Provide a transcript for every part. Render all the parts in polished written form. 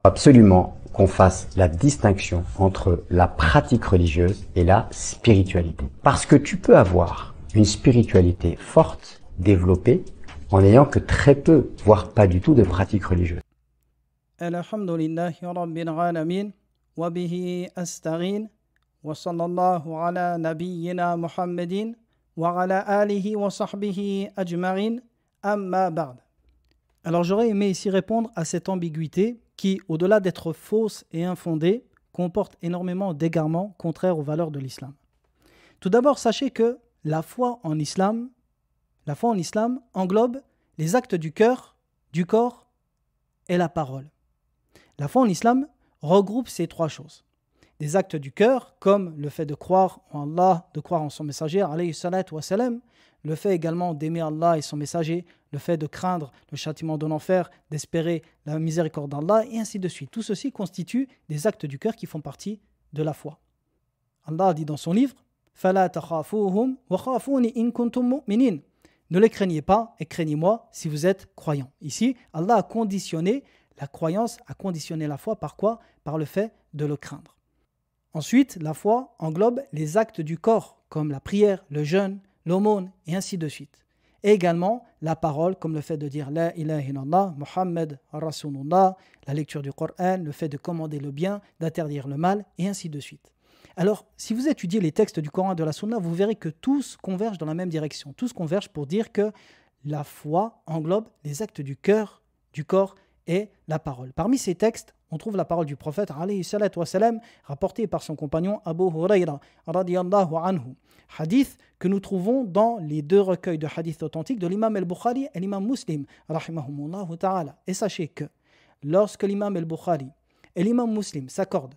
Absolument qu'on fasse la distinction entre la pratique religieuse et la spiritualité. Parce que tu peux avoir une spiritualité forte, développée, en n'ayant que très peu, voire pas du tout de pratique religieuse. Alhamdulillahi Rabbil Alamin, wa bihi astaghin, wa sallallahu ala nabiyyina Muhammadin, wa ala alihi wa sahbihi ajma'in, amma ba'd. Alors j'aurais aimé ici répondre à cette ambiguïté qui, au-delà d'être fausse et infondée, comporte énormément d'égarements contraires aux valeurs de l'islam. Tout d'abord, sachez que la foi en islam englobe les actes du cœur, du corps et la parole. La foi en islam regroupe ces trois choses. Des actes du cœur, comme le fait de croire en Allah, de croire en son messager, alayhi salatu wa salam, le fait également d'aimer Allah et son messager, le fait de craindre le châtiment de l'enfer, d'espérer la miséricorde d'Allah, et ainsi de suite. Tout ceci constitue des actes du cœur qui font partie de la foi. Allah dit dans son livre « Fala takhafuhum wa khafuni in kuntum mu'minin » Ne les craignez pas et craignez-moi si vous êtes croyants. Ici, Allah a conditionné la croyance, a conditionné la foi par quoi? Par le fait de le craindre. Ensuite, la foi englobe les actes du corps, comme la prière, le jeûne, l'aumône, et ainsi de suite. Et également la parole, comme le fait de dire La ilaha illallah, Muhammad Rasulullah, la lecture du Coran, le fait de commander le bien, d'interdire le mal, et ainsi de suite. Alors, si vous étudiez les textes du Coran et de la Sunna, vous verrez que tous convergent dans la même direction. Tous convergent pour dire que la foi englobe les actes du cœur, du corps et la parole. Parmi ces textes, on trouve la parole du prophète alayhi salatu wa salam, rapportée par son compagnon Abu Hurayra radiyallahu anhu. Hadith que nous trouvons dans les deux recueils de hadiths authentiques de l'imam al-Bukhari et l'imam Muslim rahimahumullahu ta'ala. Et sachez que lorsque l'imam al-Bukhari et l'imam Muslim s'accordent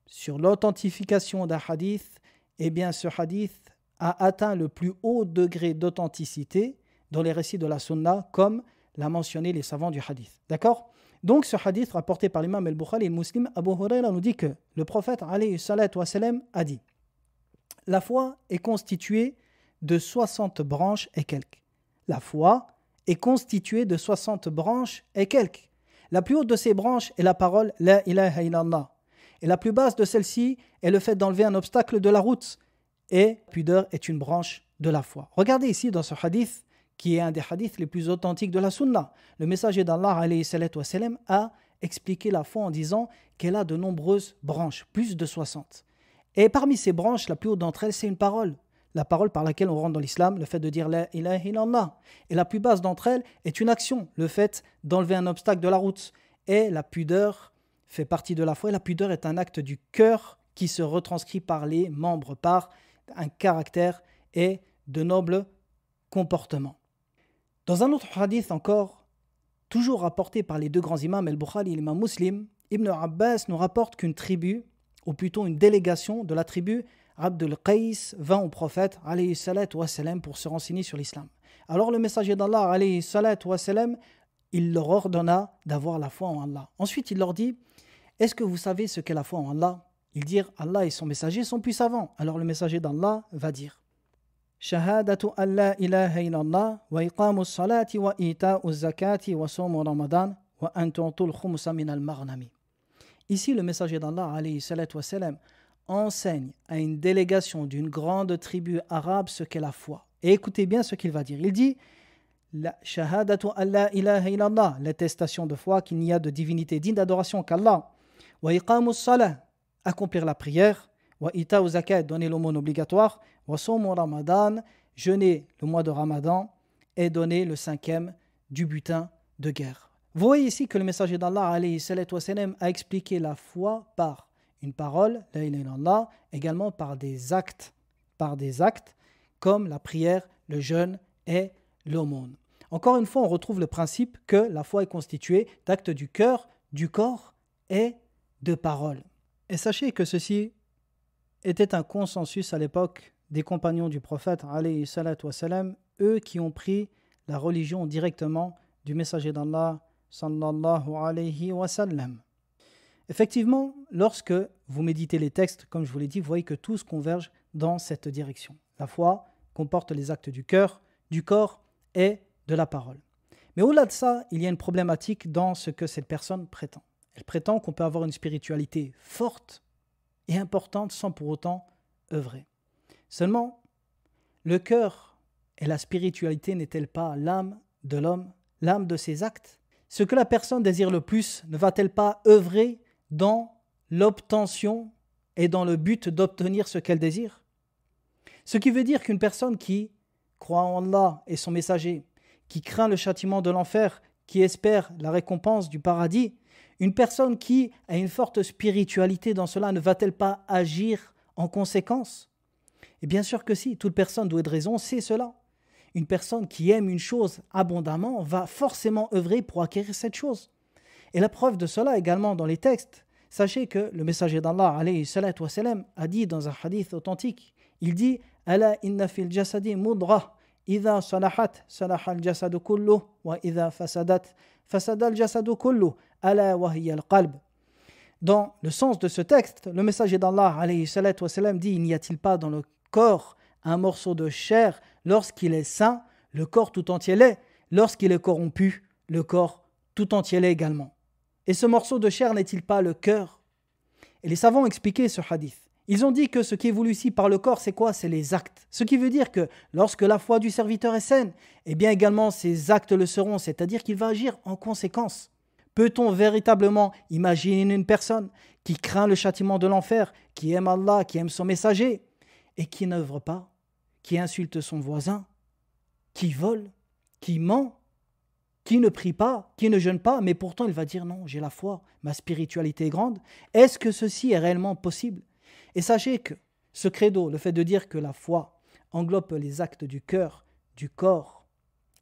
sur l'authentification d'un hadith, eh bien ce hadith a atteint le plus haut degré d'authenticité dans les récits de la sunna, comme l'a mentionné les savants du hadith. D'accord? Donc ce hadith rapporté par l'imam al-Bukhari et le Muslim, Abu Hurayra nous dit que le prophète alayhi salatu wa salam a dit « La foi est constituée de 60 branches et quelques. » La foi est constituée de 60 branches et quelques. La plus haute de ces branches est la parole « La ilaha illallah ». Et la plus basse de celle-ci est le fait d'enlever un obstacle de la route. Et la pudeur est une branche de la foi. Regardez ici dans ce hadith, qui est un des hadiths les plus authentiques de la sunna. Le messager d'Allah alayhi salatu wa salam, a expliqué la foi en disant qu'elle a de nombreuses branches, plus de 60. Et parmi ces branches, la plus haute d'entre elles, c'est une parole. La parole par laquelle on rentre dans l'islam, le fait de dire la ilaha illallah. Et la plus basse d'entre elles est une action, le fait d'enlever un obstacle de la route. Et la pudeur fait partie de la foi. Et la pudeur est un acte du cœur qui se retranscrit par les membres, par un caractère et de nobles comportements. Dans un autre hadith encore, toujours rapporté par les deux grands imams, al-Bukhari et l'imam Muslim, Ibn Abbas nous rapporte qu'une tribu, ou plutôt une délégation de la tribu Abdul Qais, vint au prophète alayhi salatu wa salam pour se renseigner sur l'islam. Alors le messager d'Allah alayhi salatu wa salam, il leur ordonna d'avoir la foi en Allah. Ensuite il leur dit « Est-ce que vous savez ce qu'est la foi en Allah ?» Ils dirent « Allah et son messager sont plus savants. » Alors le messager d'Allah va dire « Shahadatu an la ilaha illallah wa iqamu salati wa ita'u zakati wa sawmu ramadan wa an tu'tul khumsa min al-maghnami. » Ici le messager d'Allah alayhi salatu wa salam enseigne à une délégation d'une grande tribu arabe ce qu'est la foi. Et écoutez bien ce qu'il va dire. Il dit la shahadatu an la ilaha illallah, l'attestation de foi qu'il n'y a de divinité digne d'adoration qu'Allah. Wa iqamu salah, accomplir la prière. Wa ita'u zakat, donner l'aumône obligatoire. Wa sawmu ramadan, jeûner le mois de Ramadan et donner le 5e du butin de guerre. Vous voyez ici que le messager d'Allah alayhi salatu wa salam a expliqué la foi par une parole, la ilaha illallah, également par des actes comme la prière, le jeûne et l'aumône. Encore une fois, on retrouve le principe que la foi est constituée d'actes du cœur, du corps et de paroles. Et sachez que ceci était un consensus à l'époque des compagnons du prophète, alayhi salatu wa salam, eux qui ont pris la religion directement du messager d'Allah, sallallahu alayhi wa sallam. Effectivement, lorsque vous méditez les textes, comme je vous l'ai dit, vous voyez que tous convergent dans cette direction. La foi comporte les actes du cœur, du corps et de la parole. Mais au-delà de ça, il y a une problématique dans ce que cette personne prétend. Elle prétend qu'on peut avoir une spiritualité forte et importante sans pour autant œuvrer. Seulement, le cœur et la spiritualité n'est-elle pas l'âme de l'homme, l'âme de ses actes? Ce que la personne désire le plus, ne va-t-elle pas œuvrer dans l'obtention et dans le but d'obtenir ce qu'elle désire? Ce qui veut dire qu'une personne qui croit en Allah et son messager, qui craint le châtiment de l'enfer, qui espère la récompense du paradis, une personne qui a une forte spiritualité dans cela, ne va-t-elle pas agir en conséquence? Et bien sûr que si, toute personne douée de raison sait cela. Une personne qui aime une chose abondamment va forcément œuvrer pour acquérir cette chose. Et la preuve de cela également dans les textes. Sachez que le messager d'Allah alayhi salatu wa salam, a dit dans un hadith authentique, il dit « Ala inna fil jasadi mudra, idha salahat, salaha al jasadu kullu, wa idha fasadat, fasada al jasadu kullu, ala wa hiya al qalb » Dans le sens de ce texte, le messager d'Allah alayhi salatu wa salam dit « N'y a-t-il pas dans le corps un morceau de chair, lorsqu'il est sain, le corps tout entier l'est, lorsqu'il est corrompu, le corps tout entier l'est également. Et ce morceau de chair n'est-il pas le cœur? » Et les savants ont expliqué ce hadith. Ils ont dit que ce qui est voulu ici par le corps, c'est quoi? C'est les actes. Ce qui veut dire que lorsque la foi du serviteur est saine, eh bien également ses actes le seront, c'est-à-dire qu'il va agir en conséquence. Peut-on véritablement imaginer une personne qui craint le châtiment de l'enfer, qui aime Allah, qui aime son messager, et qui n'œuvre pas, qui insulte son voisin, qui vole, qui ment, qui ne prie pas, qui ne jeûne pas, mais pourtant il va dire non, j'ai la foi, ma spiritualité est grande. Est-ce que ceci est réellement possible? Et sachez que ce credo, le fait de dire que la foi englobe les actes du cœur, du corps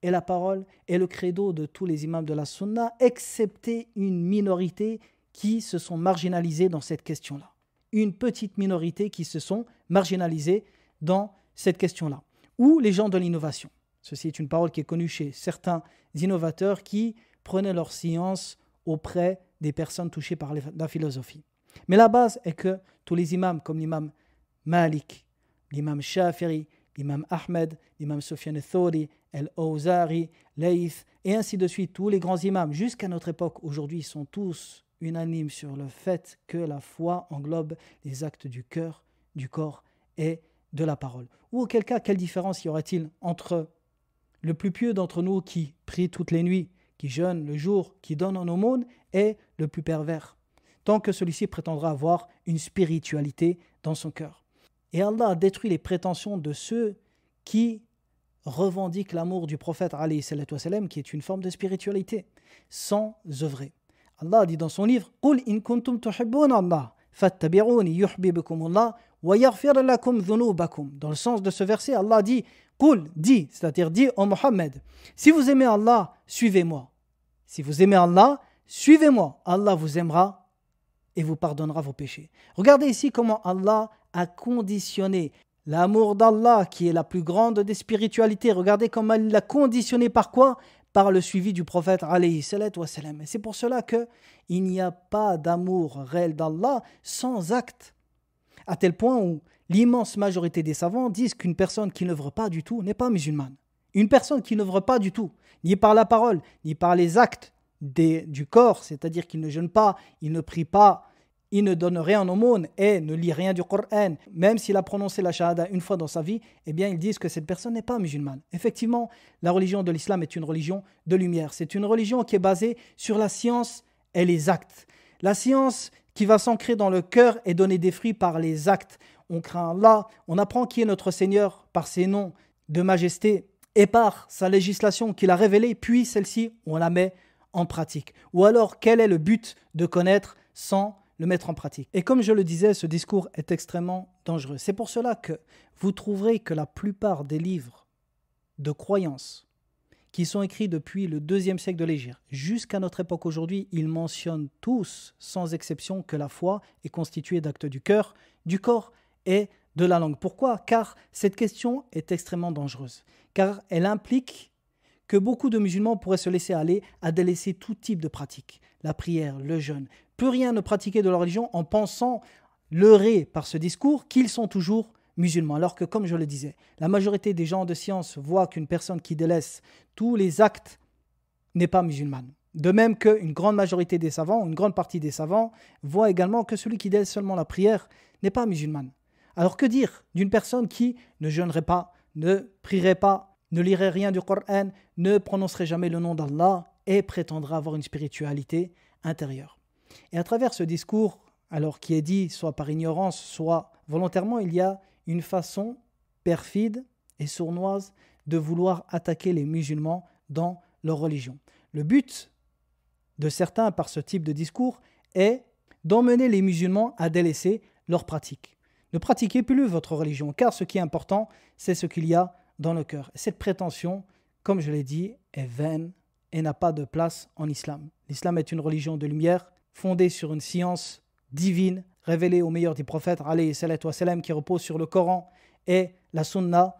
et la parole, est le credo de tous les imams de la sunna, excepté une minorité qui se sont marginalisés dans cette question-là. Une petite minorité qui se sont marginalisés dans cette question-là. Ou les gens de l'innovation. Ceci est une parole qui est connue chez certains innovateurs qui prenaient leur science auprès des personnes touchées par la philosophie. Mais la base est que tous les imams, comme l'imam Malik, l'imam Shafi'i, l'imam Ahmed, l'imam Sufyan al-Thawri, al-Awzari, Layth, et ainsi de suite, tous les grands imams, jusqu'à notre époque, aujourd'hui, sont tous unanimes sur le fait que la foi englobe les actes du cœur, du corps et de la parole. Ou auquel cas, quelle différence y aurait-il entre le plus pieux d'entre nous qui prie toutes les nuits, qui jeûne le jour, qui donne en aumône, et le plus pervers, tant que celui-ci prétendra avoir une spiritualité dans son cœur. Et Allah a détruit les prétentions de ceux qui revendiquent l'amour du prophète alayhi salatu wa salam, qui est une forme de spiritualité, sans œuvrer. Allah dit dans son livre « Qul in kuntum tuhibbuna Allah, fattabi'uni yuhbibkum Allah wa yaghfir lakum dhunubakum » Dans le sens de ce verset, Allah dit « Qul » dit, c'est-à-dire dit au Mohammed, si vous aimez Allah, suivez-moi. Si vous aimez Allah, suivez-moi. Allah vous aimera et vous pardonnera vos péchés. Regardez ici comment Allah a conditionné l'amour d'Allah, qui est la plus grande des spiritualités. Regardez comment il l'a conditionné par quoi? Par le suivi du prophète alayhi salatu wa salam. Et c'est pour cela qu'il n'y a pas d'amour réel d'Allah sans acte. À tel point où l'immense majorité des savants disent qu'une personne qui n'œuvre pas du tout n'est pas musulmane. Une personne qui n'œuvre pas du tout, ni par la parole, ni par les actes du corps, c'est-à-dire qu'il ne jeûne pas, il ne prie pas, il ne donne rien en aumône et ne lit rien du Coran, même s'il a prononcé la shahada une fois dans sa vie, eh bien ils disent que cette personne n'est pas musulmane. Effectivement, la religion de l'islam est une religion de lumière. C'est une religion qui est basée sur la science et les actes. La science qui va s'ancrer dans le cœur et donner des fruits par les actes. On craint Allah, on apprend qui est notre Seigneur par ses noms de majesté et par sa législation qu'il a révélée, puis celle-ci, on la met en pratique. Ou alors, quel est le but de connaître sans le mettre en pratique? Et comme je le disais, ce discours est extrêmement dangereux. C'est pour cela que vous trouverez que la plupart des livres de croyances qui sont écrits depuis le 2e siècle de l'Hégire jusqu'à notre époque aujourd'hui, ils mentionnent tous, sans exception, que la foi est constituée d'actes du cœur, du corps et de la langue. Pourquoi? Car cette question est extrêmement dangereuse. Car elle implique que beaucoup de musulmans pourraient se laisser aller à délaisser tout type de pratique. La prière, le jeûne, plus rien ne pratiquer de leur religion en pensant, leurrés par ce discours, qu'ils sont toujours musulmans. Alors que, comme je le disais, la majorité des gens de science voient qu'une personne qui délaisse tous les actes n'est pas musulmane. De même qu'une grande majorité des savants, une grande partie des savants, voient également que celui qui délaisse seulement la prière n'est pas musulman. Alors que dire d'une personne qui ne jeûnerait pas, ne prierait pas, ne lirait rien du Coran, ne prononcerait jamais le nom d'Allah et prétendra avoir une spiritualité intérieure. Et à travers ce discours, alors qui est dit soit par ignorance, soit volontairement, il y a une façon perfide et sournoise de vouloir attaquer les musulmans dans leur religion. Le but de certains par ce type de discours est d'emmener les musulmans à délaisser leurs pratiques. Ne pratiquez plus votre religion, car ce qui est important, c'est ce qu'il y a dans le cœur. Cette prétention, comme je l'ai dit, est vaine et n'a pas de place en islam. L'islam est une religion de lumière, fondée sur une science divine, révélée au meilleur des prophètes, alayhi salatu wa salam, qui repose sur le Coran et la Sunna,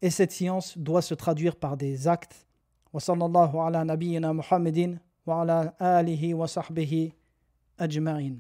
et cette science doit se traduire par des actes. Wa sallallahu ala nabiyyina Muhammadin wa ala alihi wa sahbihi ajma'in.